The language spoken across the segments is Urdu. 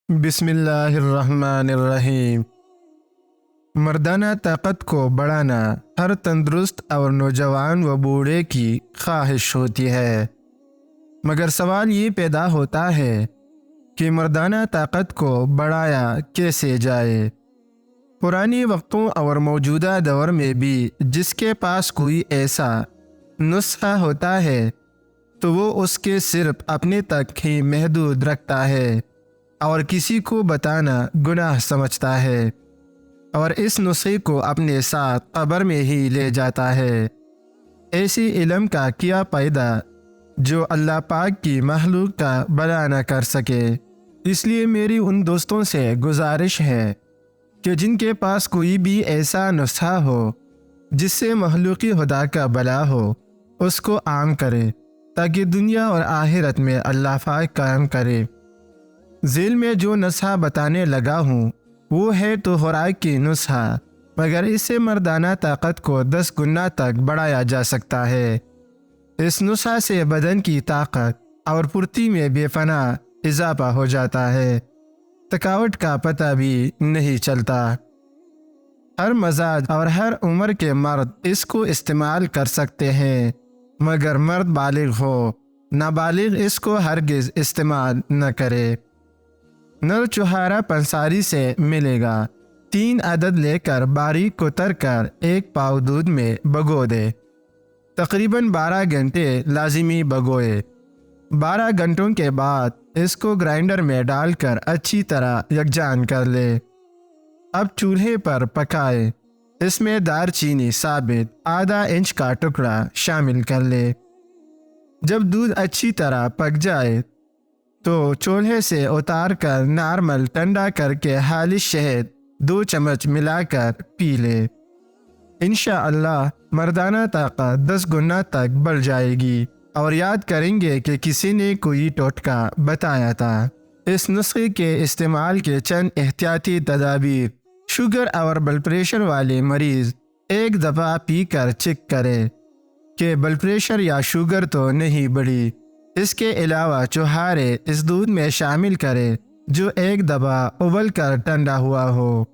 بسم اللہ الرحمن الرحیم۔ مردانہ طاقت کو بڑھانا ہر تندرست اور نوجوان و بوڑھے کی خواہش ہوتی ہے، مگر سوال یہ پیدا ہوتا ہے کہ مردانہ طاقت کو بڑھایا کیسے جائے؟ پرانے وقتوں اور موجودہ دور میں بھی جس کے پاس کوئی ایسا نسخہ ہوتا ہے تو وہ اس کے صرف اپنے تک ہی محدود رکھتا ہے اور کسی کو بتانا گناہ سمجھتا ہے، اور اس نسخے کو اپنے ساتھ قبر میں ہی لے جاتا ہے۔ ایسی علم کا کیا پیدا جو اللہ پاک کی مخلوق کا بھلا نہ کر سکے۔ اس لیے میری ان دوستوں سے گزارش ہے کہ جن کے پاس کوئی بھی ایسا نسخہ ہو جس سے مخلوقی خدا کا بھلا ہو، اس کو عام کرے تاکہ دنیا اور آخرت میں اللہ پاک کرم کرے۔ ذیل میں جو نسخہ بتانے لگا ہوں وہ ہے تو خوراک کی نسخہ، مگر اس سے مردانہ طاقت کو 10 گنا تک بڑھایا جا سکتا ہے۔ اس نسخہ سے بدن کی طاقت اور پھرتی میں بے پناہ اضافہ ہو جاتا ہے، تھکاوٹ کا پتہ بھی نہیں چلتا۔ ہر مزاج اور ہر عمر کے مرد اس کو استعمال کر سکتے ہیں، مگر مرد بالغ ہو، نابالغ اس کو ہرگز استعمال نہ کرے۔ نر چوہارا پنساری سے ملے گا، 3 عدد لے کر باریک کتر کر 1 پاؤ دودھ میں بھگو دے، تقریباً 12 گھنٹے لازمی بھگوئے۔ 12 گھنٹوں کے بعد اس کو گرائنڈر میں ڈال کر اچھی طرح یکجان کر لے۔ اب چولہے پر پکائے، اس میں دار چینی ثابت آدھا انچ کا ٹکڑا شامل کر لے۔ جب دودھ اچھی طرح پک جائے تو چولہے سے اتار کر نارمل ٹھنڈا کر کے خالص شہد 2 چمچ ملا کر پی لے۔ انشاءاللہ مردانہ طاقت 10 گنا تک بڑھ جائے گی، اور یاد کریں گے کہ کسی نے کوئی ٹوٹکا بتایا تھا۔ اس نسخے کے استعمال کے چند احتیاطی تدابیر: شوگر اور بلڈ پریشر والے مریض ایک دفعہ پی کر چیک کرے کہ بلڈ پریشر یا شوگر تو نہیں بڑھی۔ اس کے علاوہ چوہارے اس دودھ میں شامل کرے جو ایک دفعہ ابل کر ٹھنڈا ہوا ہو۔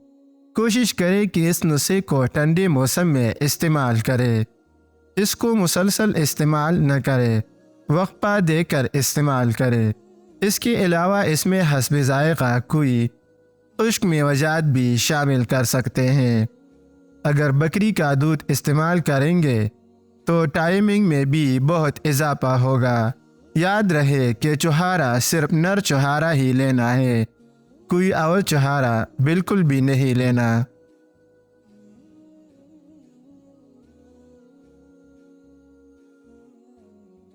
کوشش کرے کہ اس نسخے کو ٹھنڈے موسم میں استعمال کرے۔ اس کو مسلسل استعمال نہ کرے، وقفہ دے کر استعمال کرے۔ اس کے علاوہ اس میں حسب ذائقہ کوئی خشک میوجات بھی شامل کر سکتے ہیں۔ اگر بکری کا دودھ استعمال کریں گے تو ٹائمنگ میں بھی بہت اضافہ ہوگا۔ یاد رہے کہ چوہارا صرف نر چوہارا ہی لینا ہے، کوئی اور چوہارا بالکل بھی نہیں لینا۔